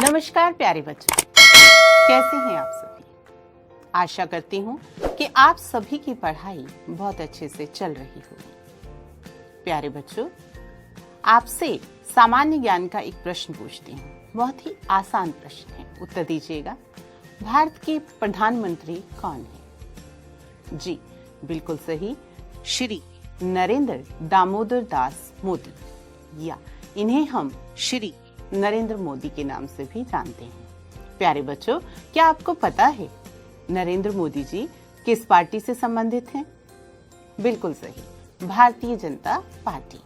नमस्कार प्यारे बच्चों, कैसे हैं आप सभी। आशा करती हूँ कि आप सभी की पढ़ाई बहुत अच्छे से चल रही होगी। प्यारे बच्चों, आपसे सामान्य ज्ञान का एक प्रश्न पूछती हूँ। बहुत ही आसान प्रश्न है, उत्तर दीजिएगा। भारत के प्रधानमंत्री कौन है? जी बिल्कुल सही, श्री नरेंद्र दामोदर दास मोदी, या इन्हें हम श्री नरेंद्र मोदी के नाम से भी जानते हैं। प्यारे बच्चों, क्या आपको पता है नरेंद्र मोदी जी किस पार्टी से संबंधित हैं? बिल्कुल सही, भारतीय जनता पार्टी।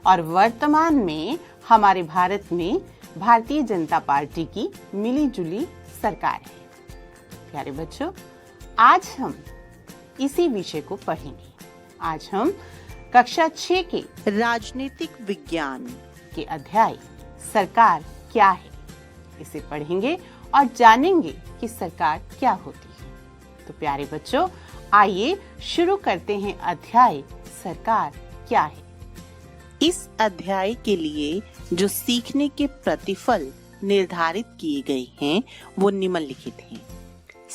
और वर्तमान में हमारे भारत में भारतीय जनता पार्टी की मिलीजुली सरकार है। प्यारे बच्चों, आज हम इसी विषय को पढ़ेंगे। आज हम कक्षा 6 के राजनीतिक विज्ञान के अध्याय सरकार क्या है इसे पढ़ेंगे और जानेंगे कि सरकार क्या होती है। तो प्यारे बच्चों, आइए शुरू करते हैं अध्याय सरकार क्या है। इस अध्याय के लिए जो सीखने के प्रतिफल निर्धारित किए गए हैं वो निम्नलिखित हैं।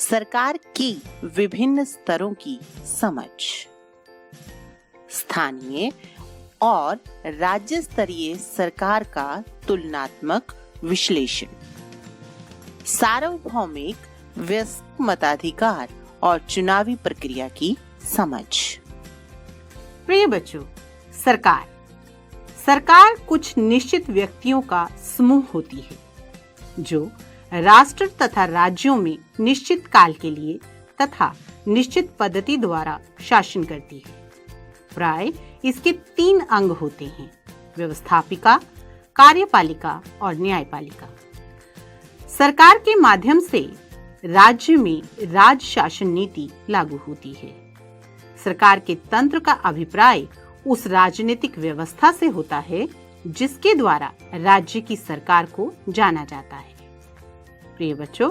सरकार की विभिन्न स्तरों की समझ, स्थानीय और राज्य स्तरीय सरकार का तुलनात्मक विश्लेषण, सार्वभौमिक वयस्क मताधिकार और चुनावी प्रक्रिया की समझ। प्रिय बच्चों, सरकार कुछ निश्चित व्यक्तियों का समूह होती है जो राष्ट्र तथा राज्यों में निश्चित काल के लिए तथा निश्चित पद्धति द्वारा शासन करती है। प्राय इसके 3 अंग होते हैं: व्यवस्थापिका, कार्यपालिका और न्यायपालिका। सरकार के माध्यम से राज्य में राज शासन नीति लागू होती है। सरकार के तंत्र का अभिप्राय उस राजनीतिक व्यवस्था से होता है जिसके द्वारा राज्य की सरकार को जाना जाता है। प्रिय बच्चों,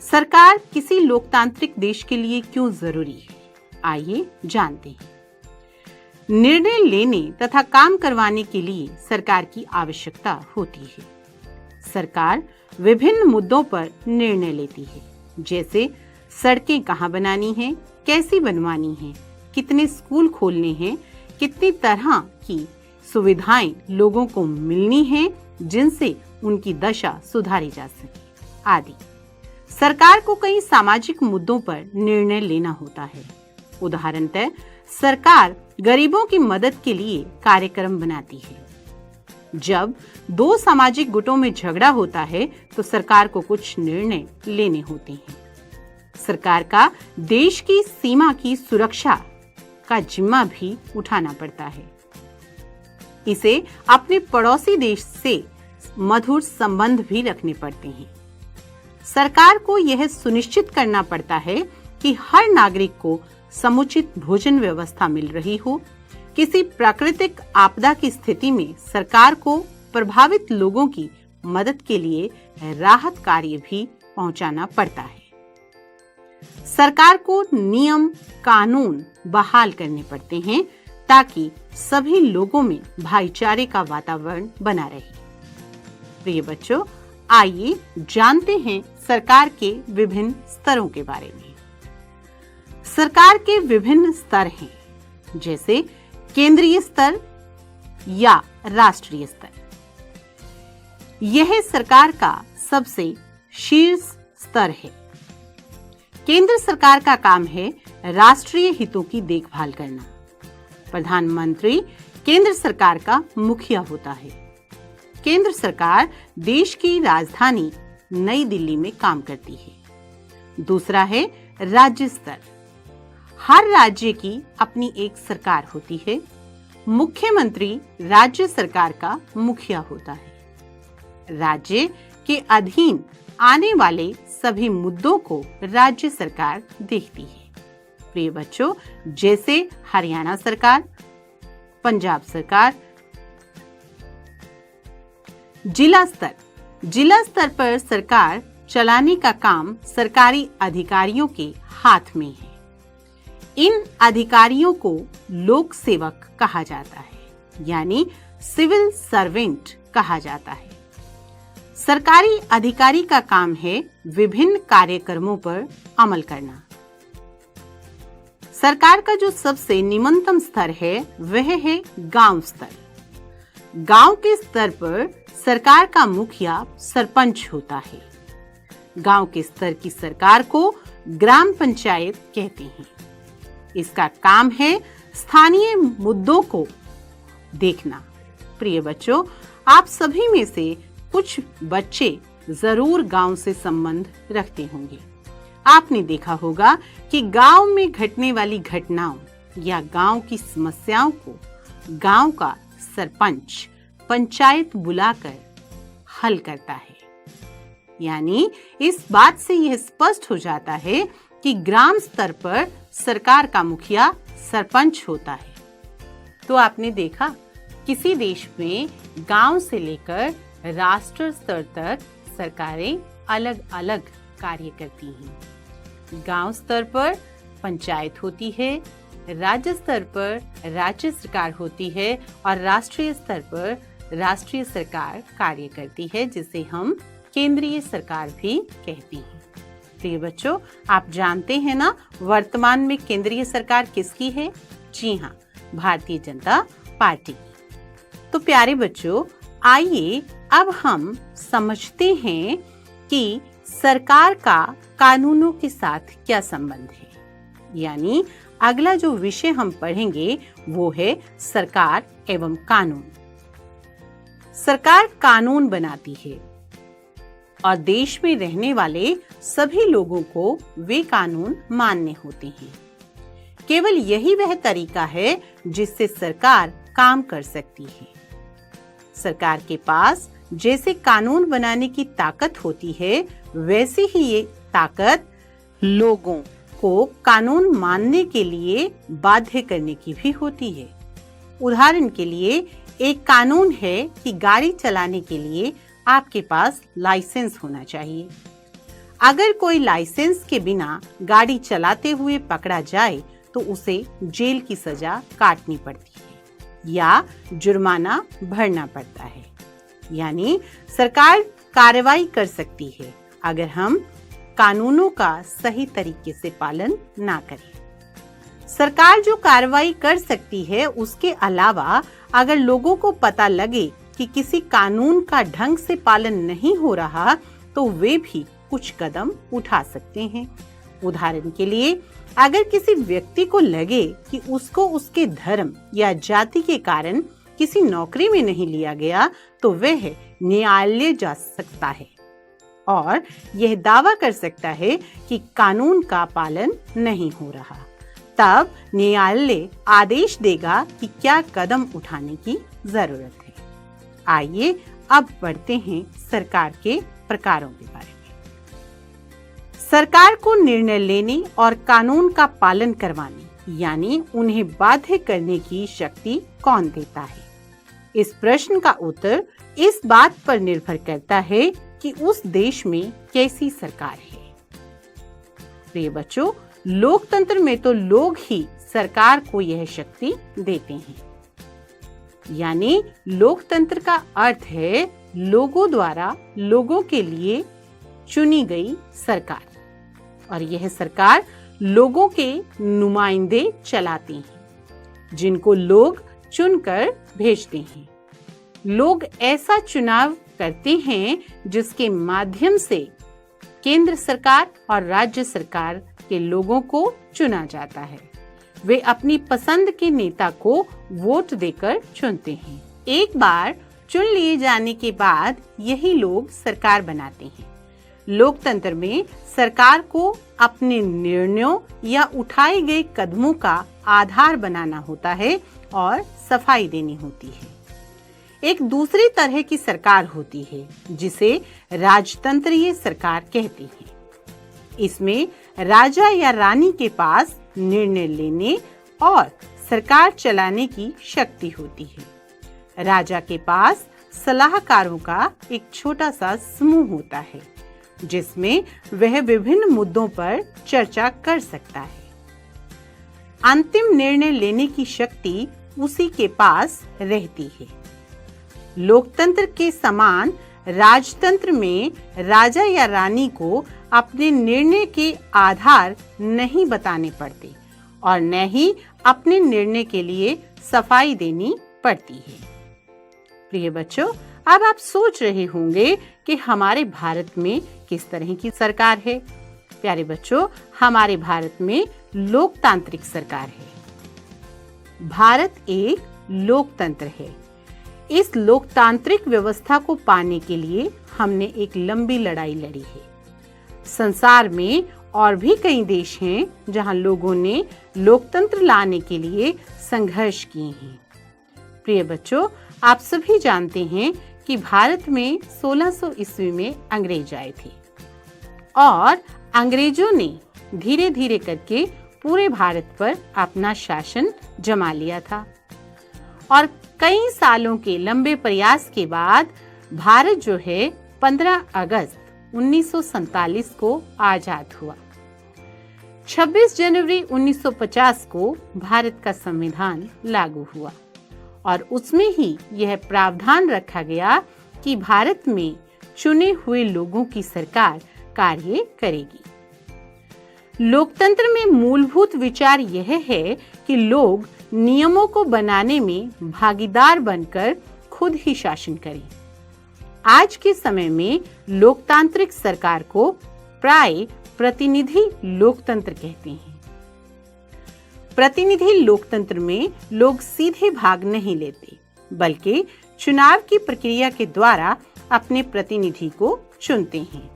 सरकार किसी लोकतांत्रिक देश के लिए क्यों जरूरी है, आइए जानते हैं। निर्णय लेने तथा काम करवाने के लिए सरकार की आवश्यकता होती है। सरकार विभिन्न मुद्दों पर निर्णय लेती है, जैसे सड़कें कहाँ बनानी है, कैसी बनवानी है, कितने स्कूल खोलने हैं, कितनी तरह की सुविधाएं लोगों को मिलनी है जिनसे उनकी दशा सुधारी जा सके आदि। सरकार को कई सामाजिक मुद्दों पर निर्णय लेना होता है। उदाहरणतः सरकार गरीबों की मदद के लिए कार्यक्रम बनाती है। जब 2 सामाजिक गुटों में झगड़ा होता है तो सरकार को कुछ निर्णय लेने होते हैं। सरकार का देश की सीमा की सुरक्षा का जिम्मा भी उठाना पड़ता है। इसे अपने पड़ोसी देश से मधुर संबंध भी रखने पड़ते हैं। सरकार को यह सुनिश्चित करना पड़ता है कि हर नागरिक को समुचित भोजन व्यवस्था मिल रही हो। किसी प्राकृतिक आपदा की स्थिति में सरकार को प्रभावित लोगों की मदद के लिए राहत कार्य भी पहुंचाना पड़ता है। सरकार को नियम कानून बहाल करने पड़ते हैं ताकि सभी लोगों में भाईचारे का वातावरण बना रहे। प्रिय बच्चों, आइए जानते हैं सरकार के विभिन्न स्तरों के बारे में। सरकार के विभिन्न स्तर हैं, जैसे केंद्रीय स्तर या राष्ट्रीय स्तर। यह सरकार का सबसे शीर्ष स्तर है। केंद्र सरकार का काम है राष्ट्रीय हितों की देखभाल करना। प्रधानमंत्री केंद्र सरकार का मुखिया होता है। केंद्र सरकार देश की राजधानी नई दिल्ली में काम करती है। दूसरा है राज्य स्तर। हर राज्य की अपनी एक सरकार होती है। मुख्यमंत्री राज्य सरकार का मुखिया होता है। राज्य के अधीन आने वाले सभी मुद्दों को राज्य सरकार देखती है। प्रिय बच्चों, जैसे हरियाणा सरकार, पंजाब सरकार। जिला स्तर पर सरकार चलाने का काम सरकारी अधिकारियों के हाथ में है। इन अधिकारियों को लोक सेवक कहा जाता है, यानी सिविल सर्वेंट कहा जाता है। सरकारी अधिकारी का काम है विभिन्न कार्यक्रमों पर अमल करना। सरकार का जो सबसे निम्नतम स्तर है वह है गांव स्तर। गांव के स्तर पर सरकार का मुखिया सरपंच होता है। गांव के स्तर की सरकार को ग्राम पंचायत कहते हैं। इसका काम है स्थानीय मुद्दों को देखना। प्रिय बच्चों, आप सभी में से कुछ बच्चे जरूर गांव से संबंध रखते होंगे। आपने देखा होगा कि गांव में घटने वाली घटनाओं या गांव की समस्याओं को गांव का सरपंच पंचायत बुलाकर हल करता है। यानी इस बात से यह स्पष्ट हो जाता है कि ग्राम स्तर पर सरकार का मुखिया सरपंच होता है। तो आपने देखा, किसी देश में गांव से लेकर राष्ट्र स्तर तक सरकारें अलग अलग कार्य करती हैं। गांव स्तर पर पंचायत होती है, राज्य स्तर पर राज्य सरकार होती है और राष्ट्रीय स्तर पर राष्ट्रीय सरकार कार्य करती है, जिसे हम केंद्रीय सरकार भी कहते हैं। प्रिय बच्चों, आप जानते हैं ना वर्तमान में केंद्रीय सरकार किसकी है? जी हाँ, भारतीय जनता पार्टी। तो प्यारे बच्चों, आइए अब हम समझते हैं कि सरकार का कानूनों के साथ क्या संबंध है। यानी अगला जो विषय हम पढ़ेंगे वो है सरकार एवं कानून। सरकार कानून बनाती है और देश में रहने वाले सभी लोगों को वे कानून मान्य होते हैं। केवल यही वह तरीका है जिससे सरकार काम कर सकती है। सरकार के पास जैसे कानून बनाने की ताकत होती है, वैसी ही ये ताकत लोगों को कानून मानने के लिए बाध्य करने की भी होती है। उदाहरण के लिए एक कानून है कि गाड़ी चलाने के लिए आपके पास लाइसेंस होना चाहिए। अगर कोई लाइसेंस के बिना गाड़ी चलाते हुए पकड़ा जाए तो उसे जेल की सजा काटनी पड़ती है या जुर्माना भरना पड़ता है। यानी सरकार कार्रवाई कर सकती है अगर हम कानूनों का सही तरीके से पालन ना करें। सरकार जो कार्रवाई कर सकती है, उसके अलावा अगर लोगों को पता लगे कि किसी कानून का ढंग से पालन नहीं हो रहा तो वे भी कुछ कदम उठा सकते हैं। उदाहरण के लिए, अगर किसी व्यक्ति को लगे कि उसको उसके धर्म या जाति के कारण किसी नौकरी में नहीं लिया गया तो वह न्यायालय जा सकता है और यह दावा कर सकता है कि कानून का पालन नहीं हो रहा। तब न्यायालय आदेश देगा कि क्या कदम उठाने की जरूरत है। आइए अब बढ़ते हैं सरकार के प्रकारों के बारे में। सरकार को निर्णय लेने और कानून का पालन करवाने यानी उन्हें बाध्य करने की शक्ति कौन देता है? इस प्रश्न का उत्तर इस बात पर निर्भर करता है कि उस देश में कैसी सरकार है। प्रिय बच्चों, लोकतंत्र में तो लोग ही सरकार को यह शक्ति देते हैं। यानी लोकतंत्र का अर्थ है लोगों द्वारा लोगों के लिए चुनी गई सरकार, और यह सरकार लोगों के नुमाइंदे चलाती हैं, जिनको लोग चुनकर भेजते हैं। लोग ऐसा चुनाव करते हैं जिसके माध्यम से केंद्र सरकार और राज्य सरकार के लोगों को चुना जाता है। वे अपनी पसंद के नेता को वोट देकर चुनते हैं। एक बार चुन लिए जाने के बाद यही लोग सरकार बनाते हैं। लोकतंत्र में सरकार को अपने निर्णयों या उठाए गए कदमों का आधार बनाना होता है और सफाई देनी होती है। एक दूसरी तरह की सरकार होती है जिसे राजतंत्रीय सरकार कहते हैं। इसमें राजा या रानी के पास निर्णय लेने और सरकार चलाने की शक्ति होती है। राजा के पास सलाहकारों का एक छोटा सा समूह होता है जिसमें वह विभिन्न मुद्दों पर चर्चा कर सकता है। अंतिम निर्णय लेने की शक्ति उसी के पास रहती है। लोकतंत्र के समान राजतंत्र में राजा या रानी को अपने निर्णय के आधार नहीं बताने पड़ते और न ही अपने निर्णय के लिए सफाई देनी पड़ती है। प्रिय बच्चों, अब आप सोच रहे होंगे कि हमारे भारत में किस तरह की सरकार है। प्यारे बच्चों, हमारे भारत में लोकतांत्रिक सरकार है। भारत एक लोकतंत्र है। इस लोकतांत्रिक व्यवस्था को पाने के लिए हमने एक लंबी लड़ाई लड़ी है। संसार में और भी कई देश हैं जहां लोगों ने लोकतंत्र लाने के लिए संघर्ष किए हैं। प्रिय बच्चों, आप सभी जानते हैं कि भारत में 1600 ईस्वी में अंग्रेज आए थे और अंग्रेजों ने धीरे धीरे करके पूरे भारत पर अपना शासन जमा लिया था और कई सालों के लंबे प्रयास के बाद भारत जो है 15 अगस्त 1947 को आजाद हुआ। 26 जनवरी 1950 को भारत का संविधान लागू हुआ और उसमें ही यह प्रावधान रखा गया कि भारत में चुने हुए लोगों की सरकार कार्य करेगी। लोकतंत्र में मूलभूत विचार यह है कि लोग नियमों को बनाने में भागीदार बनकर खुद ही शासन करें। आज के समय में लोकतांत्रिक सरकार को प्राय प्रतिनिधि लोकतंत्र कहते हैं। प्रतिनिधि लोकतंत्र में लोग सीधे भाग नहीं लेते, बल्कि चुनाव की प्रक्रिया के द्वारा अपने प्रतिनिधि को चुनते हैं।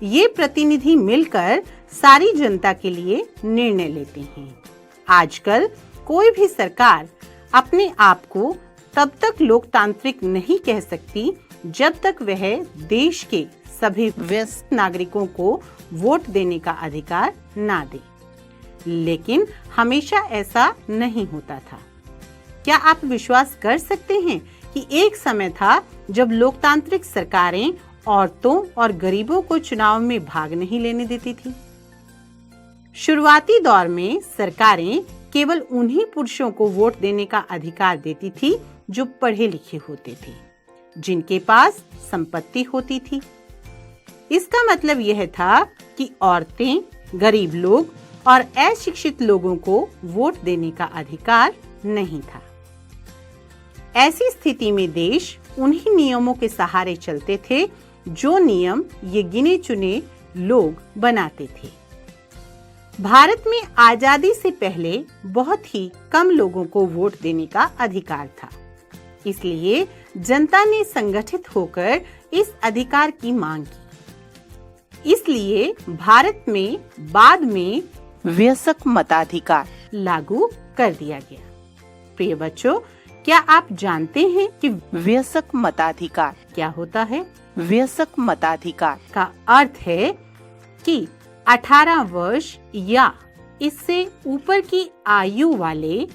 ये प्रतिनिधि मिलकर सारी जनता के लिए निर्णय लेते हैं। आजकल कोई भी सरकार अपने आप को तब तक लोकतांत्रिक नहीं कह सकती जब तक वह देश के सभी वयस्क नागरिकों को वोट देने का अधिकार ना दे। लेकिन हमेशा ऐसा नहीं होता था। क्या आप विश्वास कर सकते हैं कि एक समय था जब लोकतांत्रिक सरकारें औरतों और गरीबों को चुनाव में भाग नहीं लेने देती थी। शुरुआती दौर में सरकारें केवल उन्हीं पुरुषों को वोट देने का अधिकार देती थी जो पढ़े लिखे होते थे, जिनके पास संपत्ति होती थी। इसका मतलब यह था कि औरतें, गरीब लोग और अशिक्षित लोगों को वोट देने का अधिकार नहीं था। ऐसी स्थिति में देश उन्हीं नियमों के सहारे चलते थे जो नियम ये गिने चुने लोग बनाते थे। भारत में आजादी से पहले बहुत ही कम लोगों को वोट देने का अधिकार था। इसलिए जनता ने संगठित होकर इस अधिकार की मांग की। इसलिए भारत में बाद में वयस्क मताधिकार लागू कर दिया गया। प्रिय बच्चों, क्या आप जानते हैं कि वयस्क मताधिकार क्या होता है? वयस्क मताधिकार का अर्थ है कि 18 वर्ष या इससे ऊपर की आयु वाले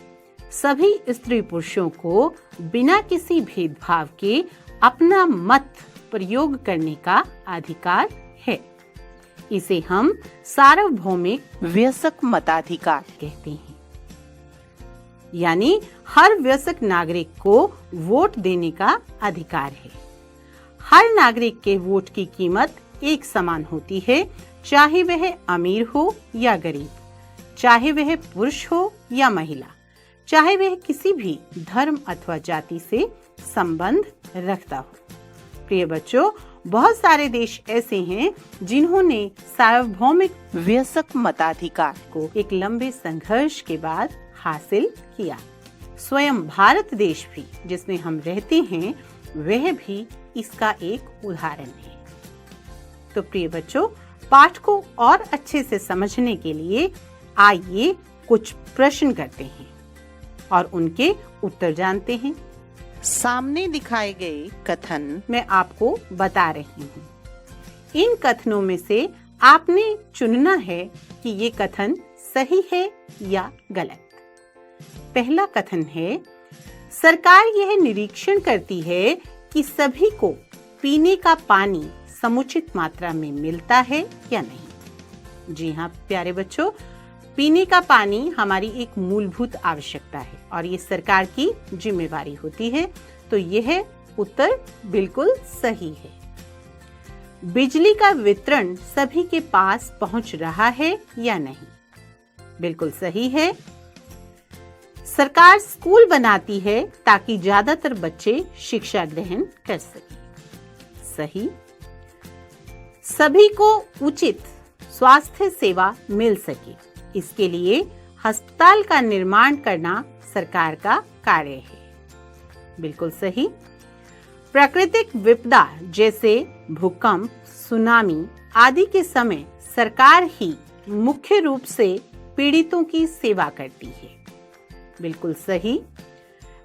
सभी स्त्री पुरुषों को बिना किसी भेदभाव के अपना मत प्रयोग करने का अधिकार है। इसे हम सार्वभौमिक वयस्क मताधिकार कहते हैं। यानी हर वयस्क नागरिक को वोट देने का अधिकार है। हर नागरिक के वोट की कीमत एक समान होती है, चाहे वह अमीर हो या गरीब, चाहे वह पुरुष हो या महिला, चाहे वह किसी भी धर्म अथवा जाति से संबंध रखता हो। प्रिय बच्चों, बहुत सारे देश ऐसे हैं जिन्होंने सार्वभौमिक वयस्क मताधिकार को एक लंबे संघर्ष के बाद हासिल किया। स्वयं भारत देश भी, जिसमें हम रहते हैं, वह भी इसका एक उदाहरण है। तो प्रिय बच्चों, पाठ को और अच्छे से समझने के लिए आइए कुछ प्रश्न करते हैं और उनके उत्तर जानते हैं। सामने दिखाए गए कथन मैं आपको बता रही हूँ। इन कथनों में से आपने चुनना है कि ये कथन सही है या गलत। पहला कथन है, सरकार यह निरीक्षण करती है कि सभी को पीने का पानी समुचित मात्रा में मिलता है या नहीं। जी हाँ प्यारे बच्चों, पीने का पानी हमारी एक मूलभूत आवश्यकता है और ये सरकार की जिम्मेवारी होती है। तो यह उत्तर बिल्कुल सही है। बिजली का वितरण सभी के पास पहुंच रहा है या नहीं? बिल्कुल सही है। सरकार स्कूल बनाती है ताकि ज्यादातर बच्चे शिक्षा ग्रहण कर सकें। सही। सभी को उचित स्वास्थ्य सेवा मिल सके, इसके लिए अस्पताल का निर्माण करना सरकार का कार्य है। बिल्कुल सही। प्राकृतिक विपदा जैसे भूकंप, सुनामी आदि के समय सरकार ही मुख्य रूप से पीड़ितों की सेवा करती है। बिल्कुल सही।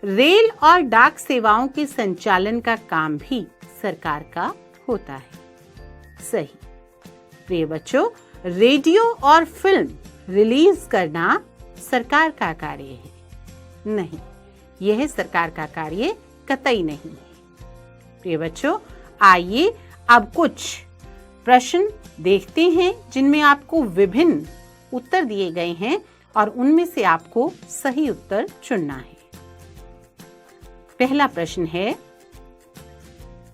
रेल और डाक सेवाओं के संचालन का काम भी सरकार का होता है। सही। प्रिय बच्चों, रेडियो और फिल्म रिलीज करना सरकार का कार्य है? नहीं, यह सरकार का कार्य कतई नहीं है। प्रिय बच्चों, आइए अब कुछ प्रश्न देखते हैं जिनमें आपको विभिन्न उत्तर दिए गए हैं और उनमें से आपको सही उत्तर चुनना है। पहला प्रश्न है,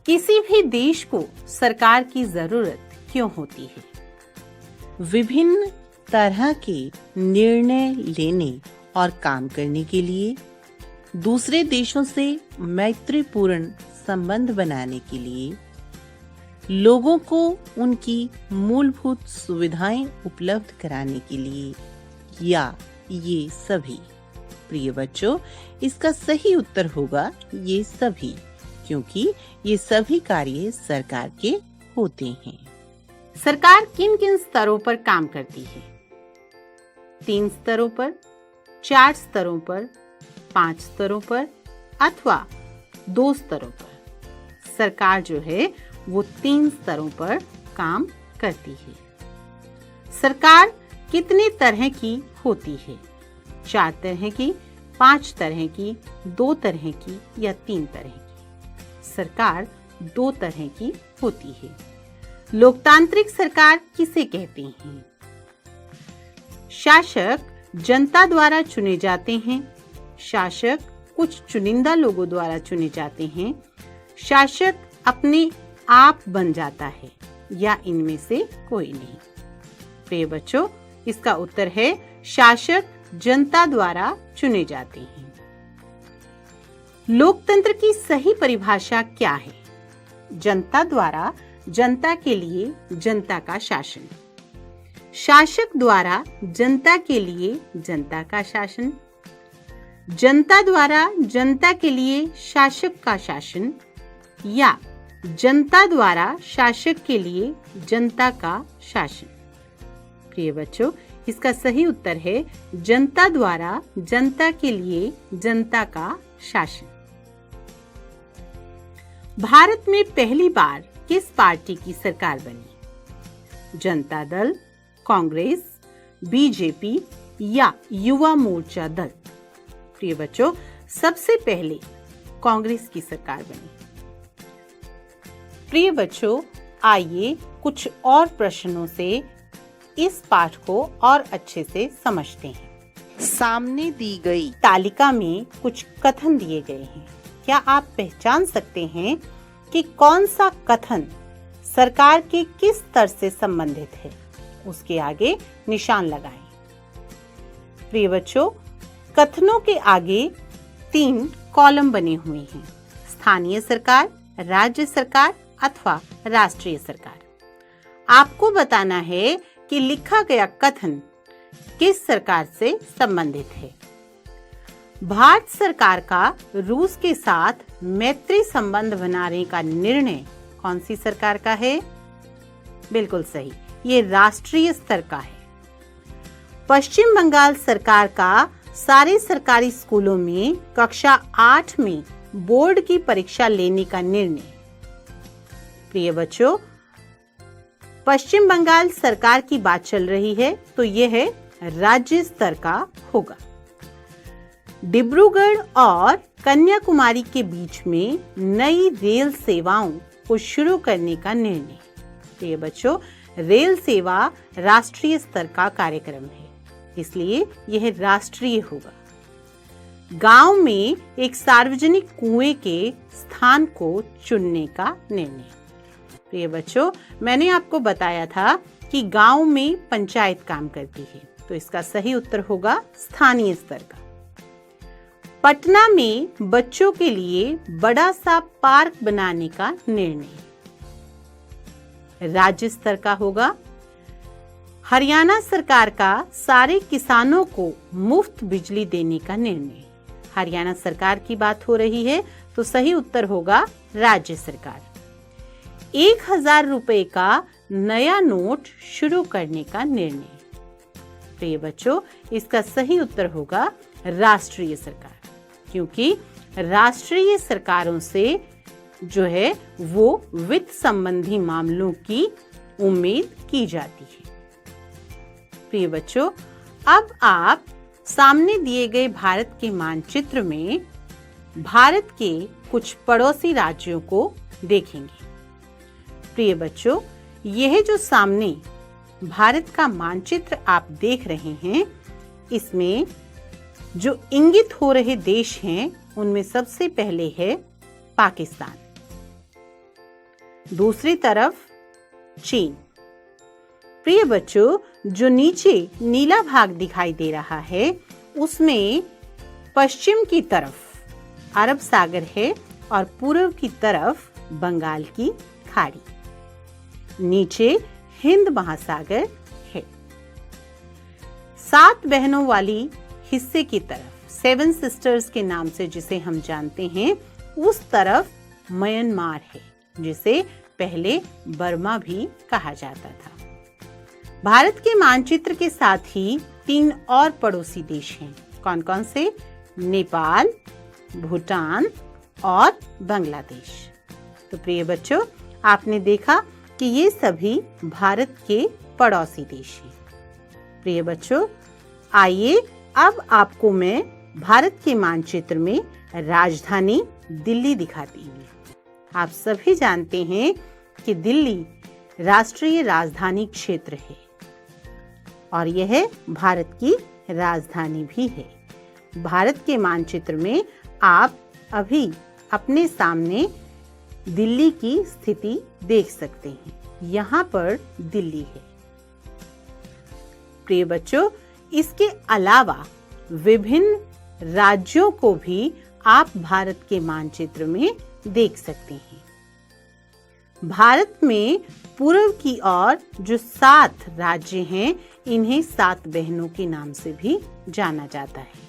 किसी भी देश को सरकार की जरूरत क्यों होती है? विभिन्न तरह के निर्णय लेने और काम करने के लिए, दूसरे देशों से मैत्रीपूर्ण संबंध बनाने के लिए, लोगों को उनकी मूलभूत सुविधाएं उपलब्ध कराने के लिए, या ये सभी? प्रिय बच्चों, इसका सही उत्तर होगा ये सभी, क्योंकि ये सभी कार्य सरकार के होते हैं। सरकार किन किन स्तरों पर काम करती है? 3 स्तरों पर, 4 स्तरों पर, 5 स्तरों पर अथवा 2 स्तरों पर? सरकार जो है वो 3 स्तरों पर काम करती है। सरकार कितने तरह की होती है? 4 तरह की, 5 तरह की, 2 तरह की या 3 तरह की? सरकार 2 तरह की होती है। लोकतांत्रिक सरकार किसे कहते हैं? शासक जनता द्वारा चुने जाते हैं, शासक कुछ चुनिंदा लोगों द्वारा चुने जाते हैं, शासक अपने आप बन जाता है, या इनमें से कोई नहीं? प्रिय बच्चों, इसका उत्तर है शासक जनता द्वारा चुने जाते हैं। लोकतंत्र की सही परिभाषा क्या है? जनता द्वारा जनता के लिए जनता का शासन, शासक द्वारा जनता के लिए जनता का शासन, जनता द्वारा जनता के लिए शासक का शासन, या जनता द्वारा शासक के लिए जनता का शासन? प्रिय बच्चों, इसका सही उत्तर है जनता द्वारा जनता के लिए जनता का शासन। भारत में पहली बार किस पार्टी की सरकार बनी? जनता दल, कांग्रेस, बीजेपी या युवा मोर्चा दल? प्रिय बच्चों, सबसे पहले कांग्रेस की सरकार बनी। प्रिय बच्चों, आइए कुछ और प्रश्नों से इस पाठ को और अच्छे से समझते हैं। सामने दी गई तालिका में कुछ कथन दिए गए हैं। क्या आप पहचान सकते हैं कि कौन सा कथन सरकार के किस स्तर से संबंधित है? उसके आगे निशान लगाएं। प्रिय बच्चों, कथनों के आगे 3 कॉलम बने हुए हैं। स्थानीय सरकार, राज्य सरकार अथवा राष्ट्रीय सरकार। आपको बताना है कि लिखा गया कथन किस सरकार से संबंधित है। भारत सरकार का रूस के साथ मैत्री संबंध बनाने का निर्णय कौन सी सरकार का है? बिल्कुल सही, ये राष्ट्रीय स्तर का है। पश्चिम बंगाल सरकार का सारे सरकारी स्कूलों में कक्षा 8 में बोर्ड की परीक्षा लेने का निर्णय। प्रिय बच्चों, पश्चिम बंगाल सरकार की बात चल रही है तो यह राज्य स्तर का होगा। डिब्रूगढ़ और कन्याकुमारी के बीच में नई रेल सेवाओं को शुरू करने का निर्णय। प्रिय बच्चों, रेल सेवा राष्ट्रीय स्तर का कार्यक्रम है, इसलिए यह राष्ट्रीय होगा। गांव में एक सार्वजनिक कुएं के स्थान को चुनने का निर्णय। प्रिय बच्चों, मैंने आपको बताया था कि गांव में पंचायत काम करती है, तो इसका सही उत्तर होगा स्थानीय स्तर का। पटना में बच्चों के लिए बड़ा सा पार्क बनाने का निर्णय राज्य स्तर का होगा। हरियाणा सरकार का सारे किसानों को मुफ्त बिजली देने का निर्णय। हरियाणा सरकार की बात हो रही है, तो सही उत्तर होगा राज्य सरकार। 1000 रुपए का नया नोट शुरू करने का निर्णय। प्रिय बच्चों, इसका सही उत्तर होगा राष्ट्रीय सरकार, क्योंकि राष्ट्रीय सरकारों से जो है वो वित्त संबंधी मामलों की उम्मीद की जाती है। प्रिय बच्चों, अब आप सामने दिए गए भारत के मानचित्र में भारत के कुछ पड़ोसी राज्यों को देखेंगे। प्रिय बच्चों, यह जो सामने भारत का मानचित्र आप देख रहे हैं, इसमें जो इंगित हो रहे देश हैं, उनमें सबसे पहले है पाकिस्तान, दूसरी तरफ चीन। प्रिय बच्चों, जो नीचे नीला भाग दिखाई दे रहा है, उसमें पश्चिम की तरफ अरब सागर है और पूर्व की तरफ बंगाल की खाड़ी, नीचे हिंद महासागर है। 7 बहनों वाली हिस्से की तरफ, 7 सिस्टर्स के नाम से जिसे हम जानते हैं, उस तरफ म्यांमार है, जिसे पहले बर्मा भी कहा जाता था। भारत के मानचित्र के साथ ही 3 और पड़ोसी देश हैं। कौन कौन से? नेपाल, भूटान और बांग्लादेश। तो प्रिय बच्चों, आपने देखा कि ये सभी भारत के पड़ोसी देश हैं। प्रिय बच्चों, आइए अब आपको मैं भारत के मानचित्र में राजधानी दिल्ली दिखाती हूँ। आप सभी जानते हैं कि दिल्ली राष्ट्रीय राजधानी क्षेत्र है और यह भारत की राजधानी भी है। भारत के मानचित्र में आप अभी अपने सामने दिल्ली की स्थिति देख सकते हैं। यहाँ पर दिल्ली है। प्रिय बच्चों, इसके अलावा विभिन्न राज्यों को भी आप भारत के मानचित्र में देख सकते हैं। भारत में पूर्व की ओर जो 7 राज्य हैं, इन्हें 7 बहनों के नाम से भी जाना जाता है।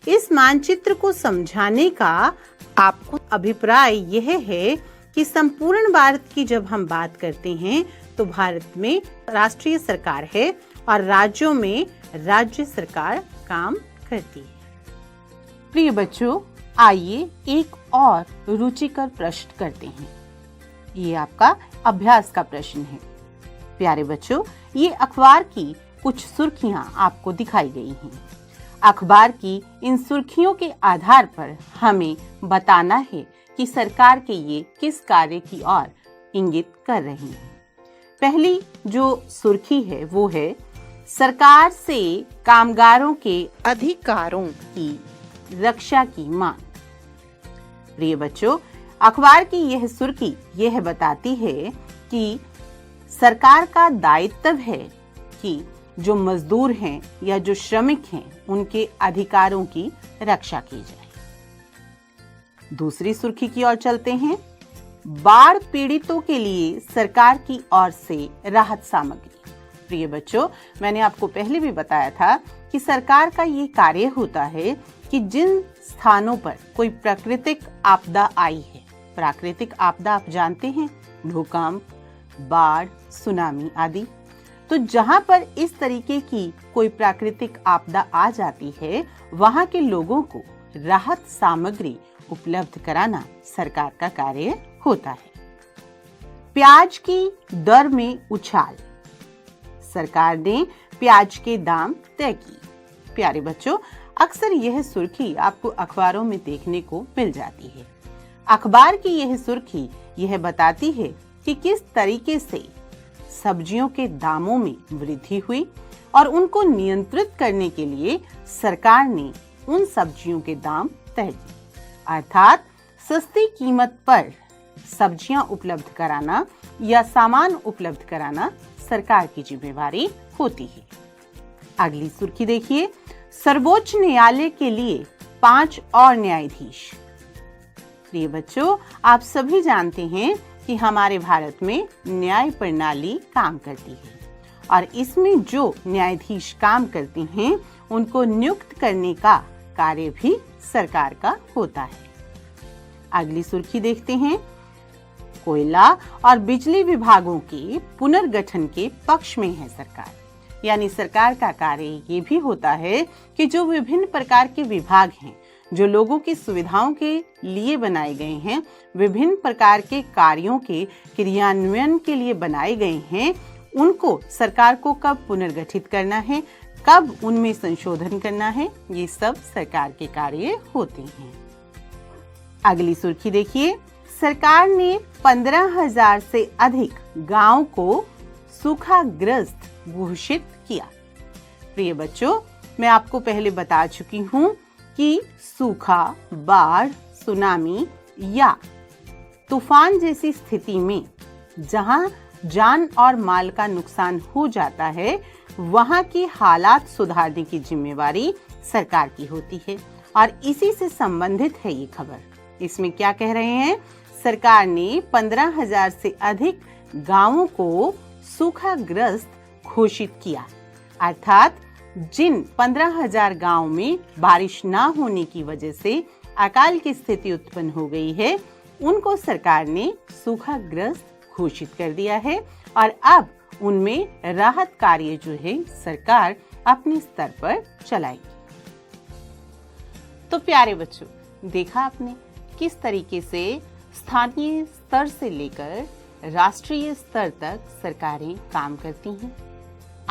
इस मानचित्र को समझाने का आपको अभिप्राय यह है कि संपूर्ण भारत की जब हम बात करते हैं, तो भारत में राष्ट्रीय सरकार है और राज्यों में राज्य सरकार काम करती है। प्रिय बच्चों, आइए एक और रुचिकर प्रश्न करते हैं। ये आपका अभ्यास का प्रश्न है। प्यारे बच्चों, ये अखबार की कुछ सुर्खियां आपको दिखाई गई हैं। अखबार की इन सुर्खियों के आधार पर हमें बताना है कि सरकार के ये किस कार्य की ओर इंगित कर रही हैं। पहली जो सुर्खी है वो है सरकार से कामगारों के अधिकारों की रक्षा की मांग। प्रिय बच्चों, अखबार की यह सुर्खी यह बताती है कि सरकार का दायित्व है कि जो मजदूर हैं या जो श्रमिक हैं, उनके अधिकारों की रक्षा की जाए। दूसरी सुर्खी की ओर चलते हैं। बाढ़ पीड़ितों के लिए सरकार की ओर से राहत सामग्री। प्रिय बच्चों, मैंने आपको पहले भी बताया था कि सरकार का ये कार्य होता है कि जिन स्थानों पर कोई प्राकृतिक आपदा आई है, प्राकृतिक आपदा आप जानते हैं, भूकंप, बाढ़, सुनामी आदि, तो जहां पर इस तरीके की कोई प्राकृतिक आपदा आ जाती है, वहां के लोगों को राहत सामग्री उपलब्ध कराना सरकार का कार्य होता है। प्याज की दर में उछाल, सरकार ने प्याज के दाम तय किए। प्यारे बच्चों, अक्सर यह सुर्खी आपको अखबारों में देखने को मिल जाती है। अखबार की यह सुर्खी यह बताती है कि किस तरीके से सब्जियों के दामों में वृद्धि हुई और उनको नियंत्रित करने के लिए सरकार ने उन सब्जियों के दाम तय किए, अर्थात सस्ती कीमत पर सब्जियां उपलब्ध कराना या सामान उपलब्ध कराना सरकार की जिम्मेवारी होती है। अगली सुर्खी देखिए, सर्वोच्च न्यायालय के लिए 5 और न्यायाधीश। प्रिय बच्चों, आप सभी जानते हैं कि हमारे भारत में न्याय प्रणाली काम करती है और इसमें जो न्यायाधीश काम करते हैं उनको नियुक्त करने का कार्य भी सरकार का होता है। अगली सुर्खी देखते हैं, कोयला और बिजली विभागों के पुनर्गठन के पक्ष में है सरकार। यानी सरकार का कार्य ये भी होता है कि जो विभिन्न प्रकार के विभाग हैं, जो लोगों की सुविधाओं के लिए बनाए गए हैं, विभिन्न प्रकार के कार्यों के क्रियान्वयन के लिए बनाए गए हैं, उनको सरकार को कब पुनर्गठित करना है, कब उनमें संशोधन करना है, ये सब सरकार के कार्य होते हैं। अगली सुर्खी देखिए, सरकार ने 15,000 से अधिक गांव को सूखाग्रस्त घोषित किया। प्रिय बच्चों, मैं आपको पहले बता चुकी हूँ कि सूखा, बाढ़, सुनामी या तूफान जैसी स्थिति में जहां जान और माल का नुकसान हो जाता है, वहां की हालात सुधारने की जिम्मेवारी सरकार की होती है और इसी से संबंधित है ये खबर। इसमें क्या कह रहे हैं, सरकार ने 15,000 से अधिक गांवों को सूखाग्रस्त घोषित किया, अर्थात जिन 15,000 गांव में बारिश ना होने की वजह से अकाल की स्थिति उत्पन्न हो गई है, उनको सरकार ने सूखाग्रस्त घोषित कर दिया है और अब उनमें राहत कार्य जो है सरकार अपने स्तर पर चलाएगी। तो प्यारे बच्चों, देखा आपने किस तरीके से स्थानीय स्तर से लेकर राष्ट्रीय स्तर तक सरकारें काम करती हैं।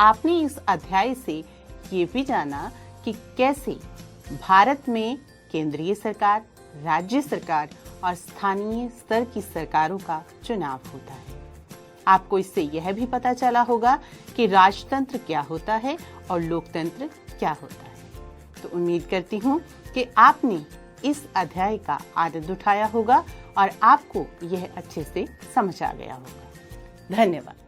आपने इस अध्याय से ये भी जाना कि कैसे भारत में केंद्रीय सरकार, राज्य सरकार और स्थानीय स्तर की सरकारों का चुनाव होता है। आपको इससे यह भी पता चला होगा कि राजतंत्र क्या होता है और लोकतंत्र क्या होता है। तो उम्मीद करती हूँ कि आपने इस अध्याय का आनंद उठाया होगा और आपको यह अच्छे से समझ आ गया होगा। धन्यवाद।